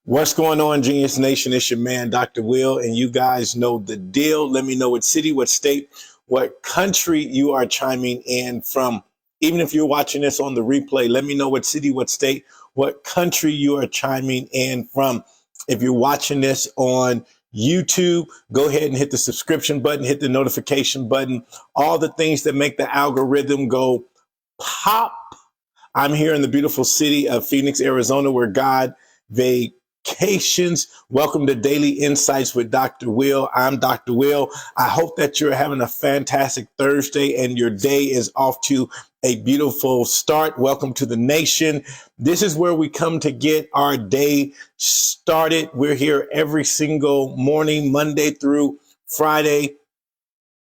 What's going on, Genius Nation? It's your man, Dr. Will, and you guys know the deal. Let me know what city, what state, what country you are chiming in from. Even if you're watching this on the replay, let me know what city, what state, what country you are chiming in from. If you're watching this on YouTube, go ahead and hit the subscription button, hit the notification button, all the things that make the algorithm go pop. I'm here in the beautiful city of Phoenix, Arizona, where God vacations. Welcome to Daily Insights with Dr. Will. I'm Dr. Will. I hope that you're having a fantastic Thursday and your day is off to a beautiful start. Welcome to the nation. This is where we come to get our day started. We're here every single morning, Monday through Friday,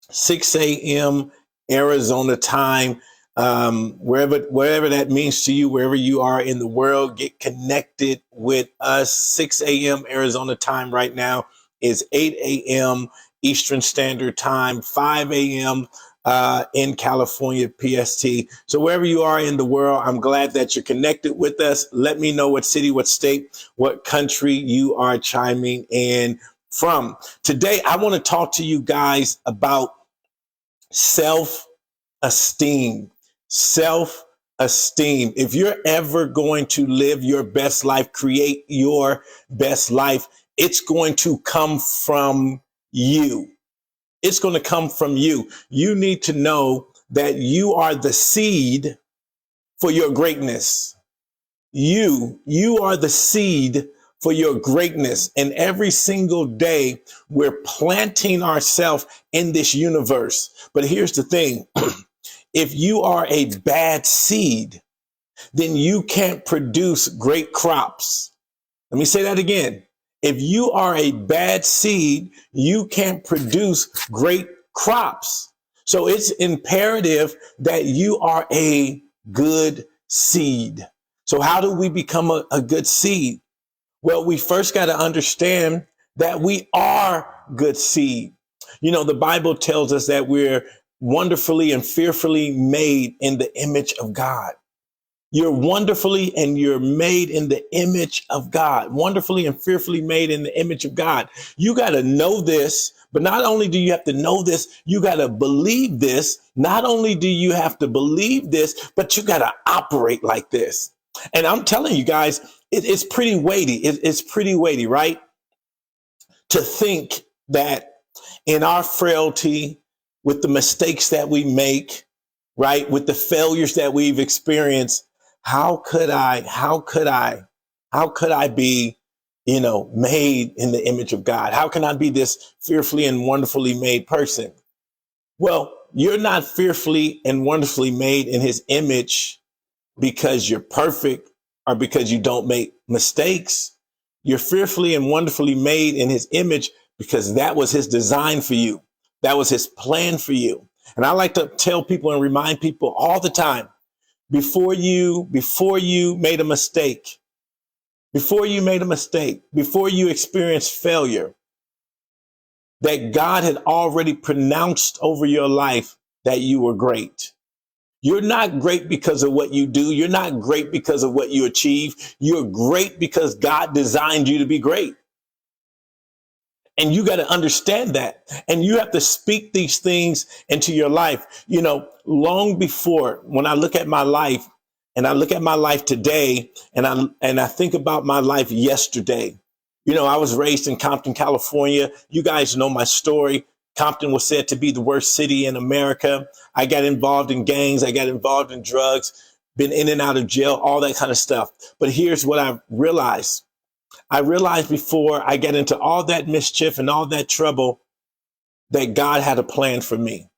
6 a.m. Arizona time. Wherever that means to you, wherever you are in the world, get connected with us. 6 a.m. Arizona time right now is 8 a.m. Eastern Standard Time, 5 a.m. In California, PST. So wherever you are in the world, I'm glad that you're connected with us. Let me know what city, what state, what country you are chiming in from. Today, I want to talk to you guys about self-esteem. Self-esteem. If you're ever going to live your best life, create your best life, it's going to come from you. It's going to come from you. You need to know that you are the seed for your greatness. You are the seed for your greatness. And every single day, we're planting ourselves in this universe. But here's the thing. If you are a bad seed, then you can't produce great crops. Let me say that again. If you are a bad seed, you can't produce great crops. So it's imperative that you are a good seed. So how do we become a good seed? Well, we first got to understand that we are good seed. You know, the Bible tells us that we're wonderfully and fearfully made in the image of God. You're wonderfully and you're made in the image of God, wonderfully and fearfully made in the image of God. You got to know this, but not only do you have to know this, you got to believe this. Not only do you have to believe this, but you got to operate like this. And I'm telling you guys, it's pretty weighty. It's pretty weighty, right? To think that in our frailty, with the mistakes that we make, right? With the failures that we've experienced, how could I be, made in the image of God? How can I be this fearfully and wonderfully made person? Well, you're not fearfully and wonderfully made in his image because you're perfect or because you don't make mistakes. You're fearfully and wonderfully made in his image because that was his design for you. That was his plan for you. And I like to tell people and remind people all the time, before you made a mistake, before you experienced failure, that God had already pronounced over your life that you were great. You're not great because of what you do. You're not great because of what you achieve. You're great because God designed you to be great. And you got to understand that. And you have to speak these things into your life. You know, long before, when I look at my life and I look at my life today and I think about my life yesterday, you know, I was raised in Compton, California. You guys know my story. Compton was said to be the worst city in America. I got involved in gangs. I got involved in drugs, been in and out of jail, all that kind of stuff. But here's what I realized. I realized before I get into all that mischief and all that trouble that God had a plan for me.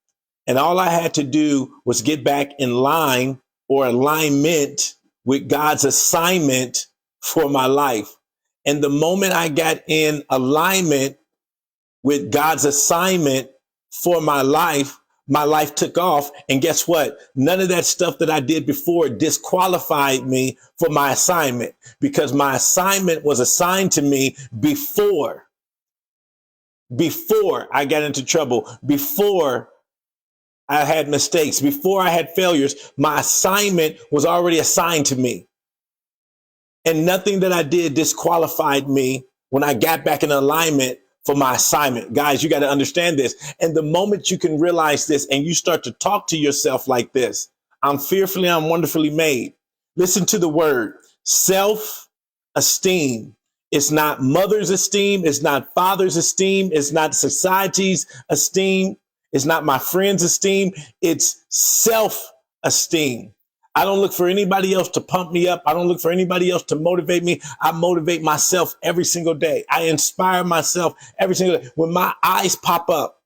And all I had to do was get back in line or alignment with God's assignment for my life. And the moment I got in alignment with God's assignment for my life took off. And guess what? None of that stuff that I did before disqualified me for my assignment, because my assignment was assigned to me before I got into trouble, before I had mistakes, before I had failures. My assignment was already assigned to me. And nothing that I did disqualified me when I got back in alignment for my assignment. Guys, you got to understand this. And the moment you can realize this and you start to talk to yourself like this, I'm fearfully, I'm wonderfully made. Listen to the word self-esteem. It's not mother's esteem. It's not father's esteem. It's not society's esteem. It's not my friend's esteem. It's self-esteem. I don't look for anybody else to pump me up. I don't look for anybody else to motivate me. I motivate myself every single day. I inspire myself every single day. When my eyes pop up,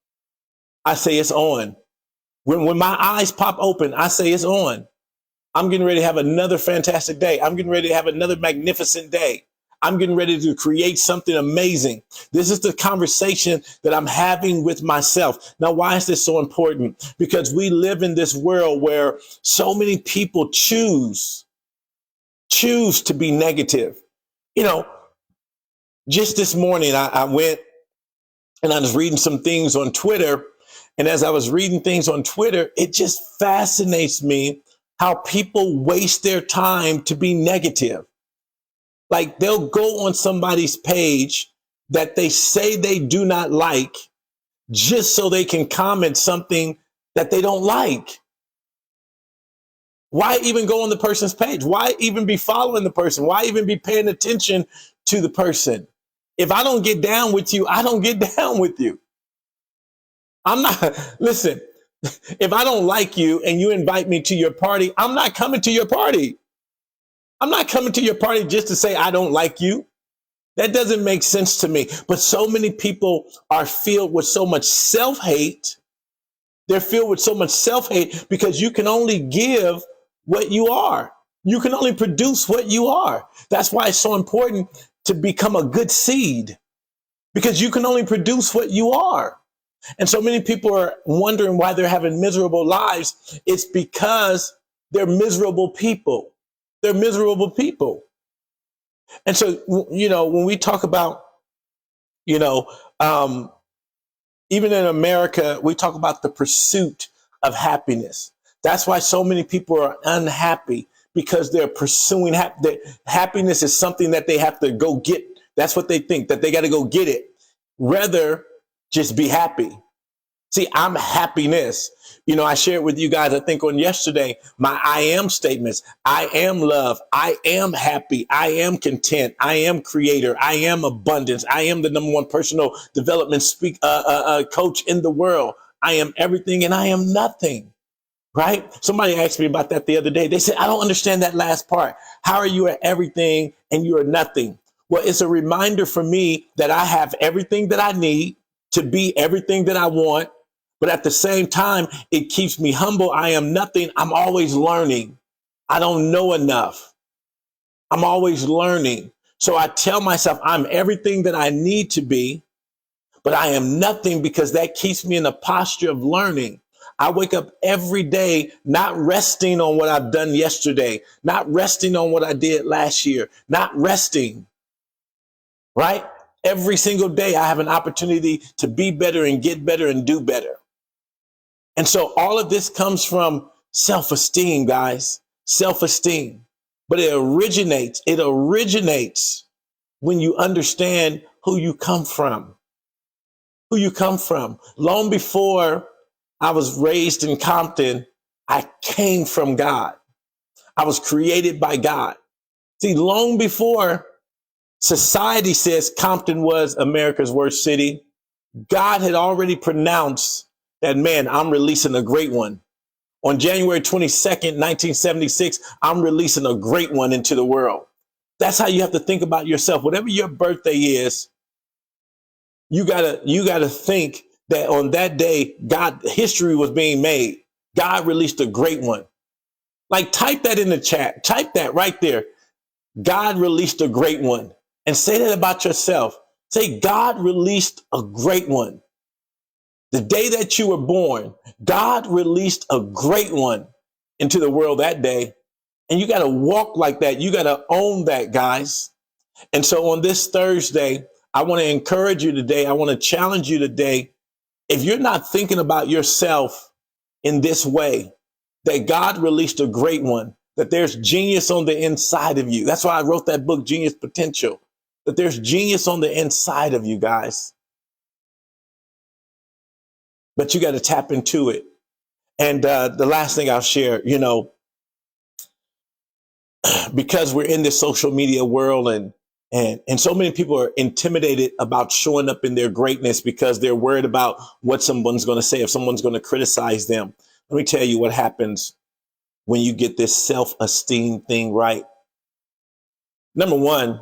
I say it's on. When my eyes pop open, I say it's on. I'm getting ready to have another fantastic day. I'm getting ready to have another magnificent day. I'm getting ready to create something amazing. This is the conversation that I'm having with myself. Now, why is this so important? Because we live in this world where so many people choose to be negative. You know, just this morning, I went and I was reading some things on Twitter. And as I was reading things on Twitter, it just fascinates me how people waste their time to be negative. Like they'll go on somebody's page that they say they do not like just so they can comment something that they don't like. Why even go on the person's page? Why even be following the person? Why even be paying attention to the person? If I don't get down with you, I don't get down with you. I'm not, listen, if I don't like you and you invite me to your party, I'm not coming to your party. I'm not coming to your party just to say I don't like you. That doesn't make sense to me. But so many people are filled with so much self-hate. They're filled with so much self-hate because you can only give what you are. You can only produce what you are. That's why it's so important to become a good seed, because you can only produce what you are. And so many people are wondering why they're having miserable lives. It's because they're miserable people. They're miserable people. And so, you know, when we talk about, you know, even in America, we talk about the pursuit of happiness. That's why so many people are unhappy, because they're pursuing happiness is something that they have to go get. That's what they think, that they got to go get it. Rather, just be happy. See, I'm happiness. You know, I shared with you guys, I think on yesterday, my I am statements. I am love. I am happy. I am content. I am creator. I am abundance. I am the number one personal development coach in the world. I am everything and I am nothing. Right? Somebody asked me about that the other day. They said, I don't understand that last part. How are you at everything and you are nothing? Well, it's a reminder for me that I have everything that I need to be everything that I want. But at the same time, it keeps me humble. I am nothing. I'm always learning. I don't know enough. I'm always learning. So I tell myself I'm everything that I need to be, but I am nothing, because that keeps me in a posture of learning. I wake up every day not resting on what I've done yesterday, not resting on what I did last year, not resting, right? Every single day I have an opportunity to be better and get better and do better. And so all of this comes from self-esteem, guys, self-esteem. But it originates when you understand who you come from, Long before I was raised in Compton, I came from God. I was created by God. See, long before society says Compton was America's worst city, God had already pronounced that, man, I'm releasing a great one. On January 22nd, 1976, I'm releasing a great one into the world. That's how you have to think about yourself. Whatever your birthday is, you gotta think that on that day, history was being made. God released a great one. Like, type that in the chat. Type that right there. God released a great one. And say that about yourself. Say, God released a great one. The day that you were born, God released a great one into the world that day. And you got to walk like that. You got to own that, guys. And so on this Thursday, I want to encourage you today. I want to challenge you today. If you're not thinking about yourself in this way, that God released a great one, that there's genius on the inside of you. That's why I wrote that book, Genius Potential, that there's genius on the inside of you guys. But you got to tap into it. And the last thing I'll share, because we're in this social media world and so many people are intimidated about showing up in their greatness because they're worried about what someone's going to say, if someone's going to criticize them. Let me tell you what happens when you get this self-esteem thing right. Number one,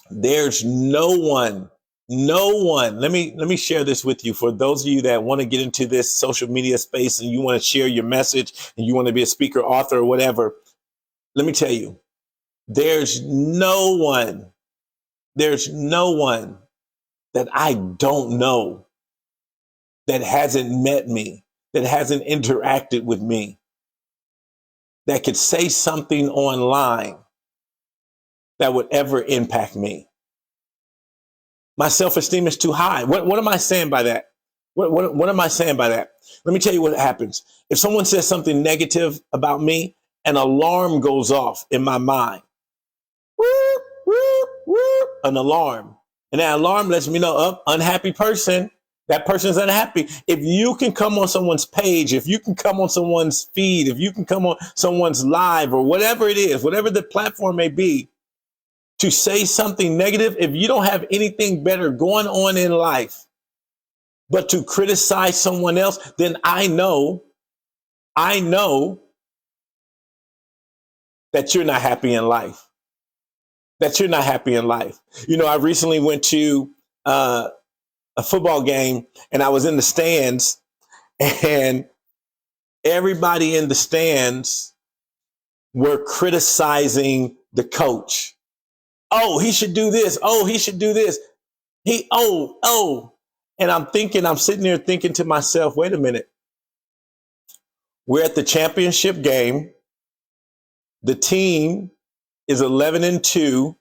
there's no one. Let me share this with you. For those of you that want to get into this social media space and you want to share your message and you want to be a speaker, author, or whatever, let me tell you, there's no one that I don't know that hasn't met me, that hasn't interacted with me, that could say something online that would ever impact me. My self-esteem is too high. What am I saying by that? What am I saying by that? Let me tell you what happens. If someone says something negative about me, an alarm goes off in my mind. Whoop, whoop, whoop, an alarm. And that alarm lets me know, unhappy person. That person's unhappy. If you can come on someone's page, if you can come on someone's feed, if you can come on someone's live or whatever it is, whatever the platform may be, to say something negative, if you don't have anything better going on in life, but to criticize someone else, then I know that you're not happy in life. I recently went to a football game and I was in the stands and everybody in the stands were criticizing the coach. Oh, he should do this. Oh, he should do this. And I'm sitting there thinking to myself, wait a minute. We're at the championship game. The team is 11-2.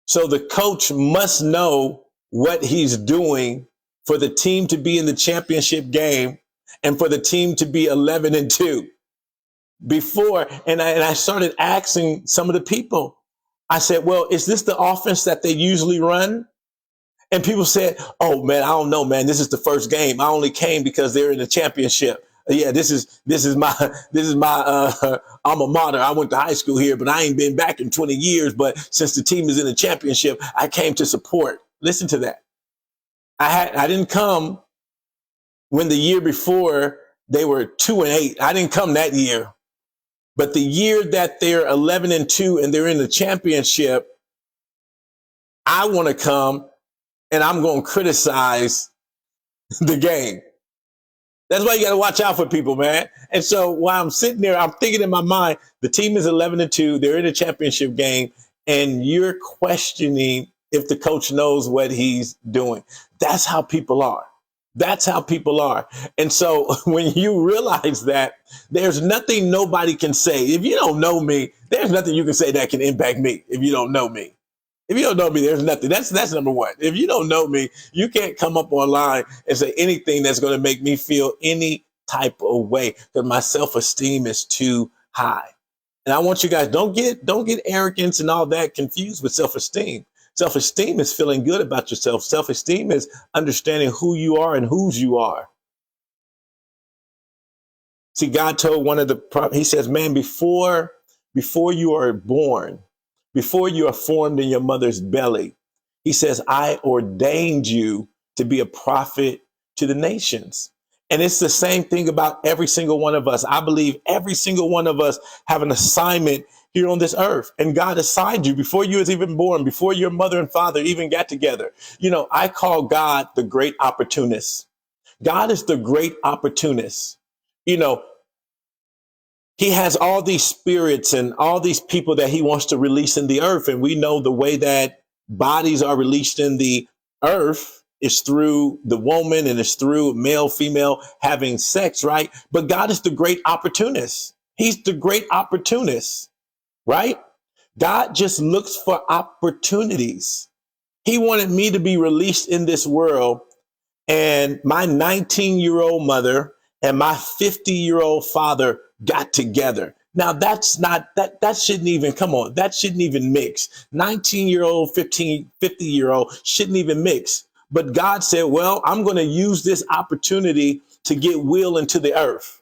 So the coach must know what he's doing for the team to be in the championship game and for the team to be 11-2. And I started asking some of the people, I said, well, is this the offense that they usually run? And people said, oh man, I don't know, man. This is the first game. I only came because they're in the championship. Yeah, this is my alma mater. I went to high school here, but I ain't been back in 20 years. But since the team is in the championship, I came to support. Listen to that. I didn't come when the year before they were 2-8. I didn't come that year. But the year that they're 11-2 and they're in the championship, I want to come and I'm going to criticize the game. That's why you got to watch out for people, man. And so while I'm sitting there, I'm thinking in my mind, the team is 11-2. They're in a championship game and you're questioning if the coach knows what he's doing. That's how people are. And so when you realize that there's nothing nobody can say, if you don't know me, there's nothing you can say that can impact me. If you don't know me, there's nothing. That's number one. If you don't know me, you can't come up online and say anything that's going to make me feel any type of way because my self-esteem is too high. And I want you guys, don't get arrogance and all that confused with self-esteem. Self-esteem is feeling good about yourself. Self-esteem is understanding who you are and whose you are. See, God told he says, man, before you are born, before you are formed in your mother's belly, he says, I ordained you to be a prophet to the nations. And it's the same thing about every single one of us. I believe every single one of us have an assignment here on this earth. And God assigned you before you was even born, before your mother and father even got together. I call God the great opportunist. God is the great opportunist. He has all these spirits and all these people that he wants to release in the earth. And we know the way that bodies are released in the earth is through the woman and it's through male, female having sex, right? But God is the great opportunist. He's the great opportunist, right? God just looks for opportunities. He wanted me to be released in this world. And my 19-year-old mother and my 50-year-old father got together. Now that's not that shouldn't even come on. That shouldn't even mix. 19-year-old, 15, 50-year-old shouldn't even mix. But God said, well, I'm going to use this opportunity to get will into the earth.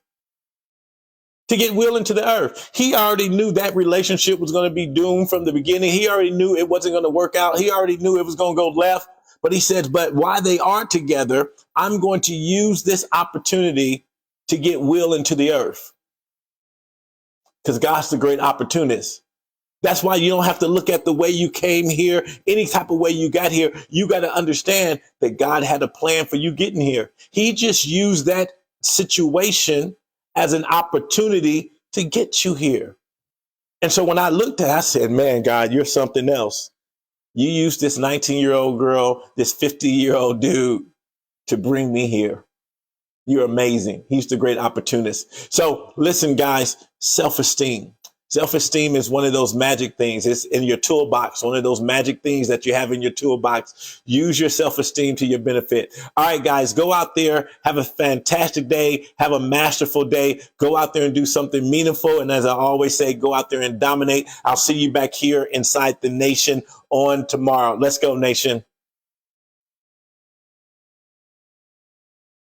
To get will into the earth. He already knew that relationship was going to be doomed from the beginning. He already knew it wasn't going to work out. He already knew it was going to go left. But he said, but while they are together, I'm going to use this opportunity to get will into the earth. Because God's the great opportunist. That's why you don't have to look at the way you came here, any type of way you got here. You got to understand that God had a plan for you getting here. He just used that situation as an opportunity to get you here. And so when I looked at it, I said, man, God, you're something else. You used this 19-year-old girl, this 50-year-old dude to bring me here. You're amazing. He's the great opportunist. So listen, guys, self-esteem. Self-esteem is one of those magic things. It's in your toolbox, one of those magic things that you have in your toolbox. Use your self-esteem to your benefit. All right, guys, go out there, have a fantastic day, have a masterful day. Go out there and do something meaningful. And as I always say, go out there and dominate. I'll see you back here inside the nation on tomorrow. Let's go, nation.